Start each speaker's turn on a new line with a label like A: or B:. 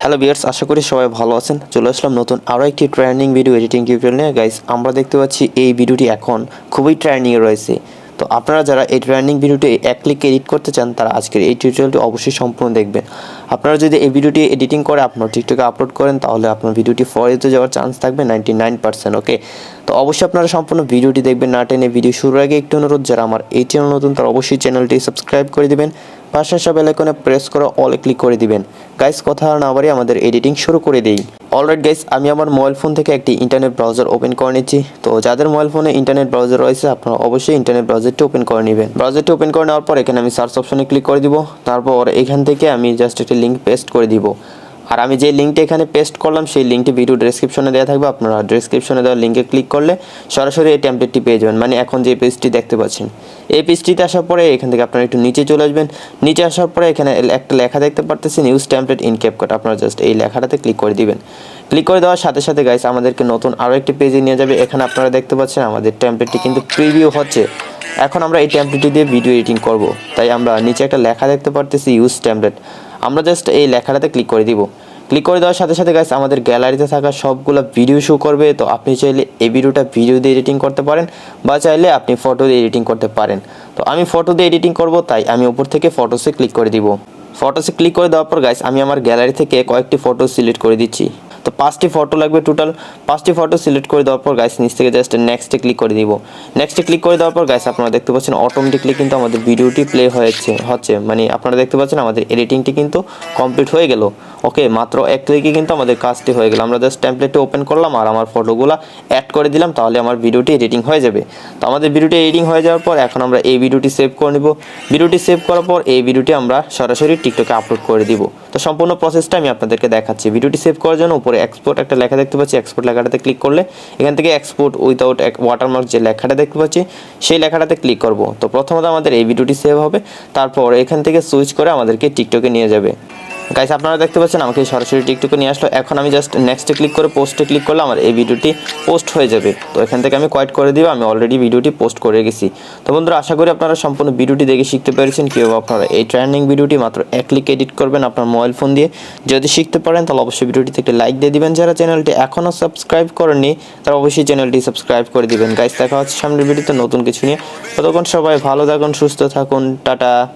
A: Hello viewers, আশা করি সবাই ভালো আছেন। চলে আসলাম নতুন আরও একটি ট্রেন্ডিং ভিডিও এডিটিং টিউটোরিয়াল নিয়ে। গাইস, আমরা দেখতে পাচ্ছি এই ভিডিওটি এখন খুবই ট্রেন্ডিংয়ে রয়েছে। তো আপনারা যারা এই ট্রেন্ডিং ভিডিওটি এক ক্লিকে এডিট করতে চান তারা আজকের এই টিউটোরিয়ালটি অবশ্যই সম্পূর্ণ দেখবেন। আপনারা যদি এই ভিডিওটি এডিটিং করে আপনার টিকটকে আপলোড করেন তাহলে আপনার ভিডিওটি ফরেতে যাওয়ার চান্স থাকবে 99%। ওকে, তো অবশ্যই আপনারা সম্পূর্ণ ভিডিওটি দেখবেন না টেনে। ভিডিও শুরুর আগে একটু অনুরোধ, যারা আমার এই চ্যানেল নতুন তারা অবশ্যই চ্যানেলটি সাবস্ক্রাইব করে দিবেন, পাশে আসা বেল আইকনে প্রেস করে অলে ক্লিক করে দিবেন। গাইস, কথা না বাড়িয়ে আমাদের এডিটিং শুরু করে দেই। অলরাইট গাইস, আমি আমার মোবাইল ফোন থেকে একটি ইন্টারনেট ব্রাউজার ওপেন করে নিচ্ছি। তো যাদের মোবাইল ফোনে ইন্টারনেট ব্রাউজার রয়েছে আপনারা অবশ্যই ইন্টারনেট ব্রাউজারটি ওপেন করে নেবেন। ব্রাউজারটি ওপেন করে নেওয়ার পর এখানে আমি সার্চ অপশনে ক্লিক করে দিব। তারপর এখান থেকে আমি জাস্ট একটি লিঙ্ক পেস্ট করে দিব। আর আমি যে লিঙ্কটি এখানে পেস্ট করলাম সেই লিঙ্কটি ভিডিও ডেসক্রিপশনে দেওয়া থাকবে। আপনারা ডেসক্রিপশনে দেওয়া লিঙ্কে ক্লিক করলে সরাসরি এই টেমপ্লেটটি পেয়ে যাবেন, মানে এখন যে পেজটি দেখতে পাচ্ছেন। এই পেজটিতে আসার পরে এখান থেকে আপনারা একটু নিচে চলে আসবেন। নিচে আসার পরে এখানে একটা লেখা দেখতে পারতেছেন, ইউজ টেমপ্লেট ইন ক্যাপকাট। আপনারা জাস্ট এই লেখাটাতে ক্লিক করে দিবেন। ক্লিক করে দেওয়ার সাথে সাথে গাইস আমাদেরকে নতুন আরও একটি পেজে নিয়ে যাবে। এখানে আপনারা দেখতে পাচ্ছেন আমাদের টেমপ্লেটটি কিন্তু প্রিভিউ হচ্ছে। এখন আমরা এই টেমপ্লেটটি দিয়ে ভিডিও এডিটিং করব, তাই আমরা নিচে একটা লেখা দেখতে পারতেছি, ইউজ টেমপ্লেট। আমরা জাস্ট এই লেখাটাতে ক্লিক করে দিব। ক্লিক করে দেওয়ার সাথে সাথে গাইস আমাদের গ্যালারিতে থাকা সবগুলো ভিডিও শো করবে। তো আপনি চাইলে এই ভিডিওটা ভিডিও দিয়ে এডিটিং করতে পারেন বা চাইলে আপনি ফটো দিয়ে এডিটিং করতে পারেন। তো আমি ফটো দিয়ে এডিটিং করব, তাই আমি উপর থেকে ফটোসে ক্লিক করে দিব। ফটোসে ক্লিক করে দেওয়ার পর গাইস আমি আমার গ্যালারি থেকে কয়েকটি ফটো সিলেক্ট করে দিচ্ছি। তো 5টি ফটো লাগবে টোটাল। 5টি ফটো সিলেক্ট করে দেওয়ার পর গাইস নিচ থেকে জাস্ট নেক্সটে ক্লিক করে দিব। নেক্সটে ক্লিক করে দেওয়ার পর গাইস আপনারা দেখতে পাচ্ছেন অটোমেটিকলি কিন্তু আমাদের ভিডিওটি প্লে হচ্ছে, মানে আপনারা দেখতে পাচ্ছেন আমাদের এডিটিংটি কিন্তু কমপ্লিট হয়ে গেল। ওকে, মাত্র এক ক্লিকে কিন্তু আমাদের কাজটি হয়ে গেল। আমরা জাস্ট টেমপ্লেটটি ওপেন করলাম আর আমার ফটোগুলো অ্যাড করে দিলাম, তাহলে আমার ভিডিওটি এডিটিং হয়ে যাবে। তো আমাদের ভিডিওটি এডিটিং হয়ে যাওয়ার পর এখন আমরা এই ভিডিওটি সেভ করে নিব। ভিডিওটি সেভ করার পর এই ভিডিওটি আমরা সরাসরি টিকটকে আপলোড করে দিব। তো সম্পূর্ণ প্রসেসটা আমি আপনাদেরকে দেখাচ্ছি। ভিডিওটি সেভ করার জন্য উপরে এক্সপোর্ট একটা লেখা দেখতে পাচ্ছি, এক্সপোর্ট লেখাটাতে ক্লিক করলে এখান থেকে এক্সপোর্ট উইথাউট ওয়াটারমার্ক যে লেখাটা দেখতে পাচ্ছি সেই লেখাটাতে ক্লিক করব। তো প্রথমত আমাদের এই ভিডিওটি সেভ হবে, তারপর এখান থেকে সুইচ করে আমাদেরকে টিকটকে নিয়ে যাবে। গাইস, আপনারা দেখতে পাচ্ছেন আমাকে সরাসরি টিকটকে নিয়ে আসলো। এখন আমি জাস্ট নেক্সটে ক্লিক করে পোস্টে ক্লিক করলে আমার এই ভিডিওটি পোস্ট হয়ে যাবে। তো এখান থেকে আমি কোয়াইট করে দিব, আমি অলরেডি ভিডিওটি পোস্ট করে গেছি। তো বন্ধুরা, আশা করি আপনারা সম্পূর্ণ ভিডিওটি দেখে শিখতে পেরেছেন কীভাবে আপনারা এই ট্রেন্ডিং ভিডিওটি মাত্র এক ক্লিকে এডিট করবেন আপনার মোবাইল ফোন দিয়ে। যদি শিখতে পারেন তাহলে অবশ্যই ভিডিওটিতে একটি লাইক দিয়ে দিবেন। যারা চ্যানেলটি এখনও সাবস্ক্রাইব করেননি তারা অবশ্যই চ্যানেলটি সাবস্ক্রাইব করে দিবেন। গাইস, দেখা হচ্ছে সামনের ভিডিওতে নতুন কিছু নিয়ে। ততক্ষণ সবাই ভালো থাকুন, সুস্থ থাকুন, টাটা।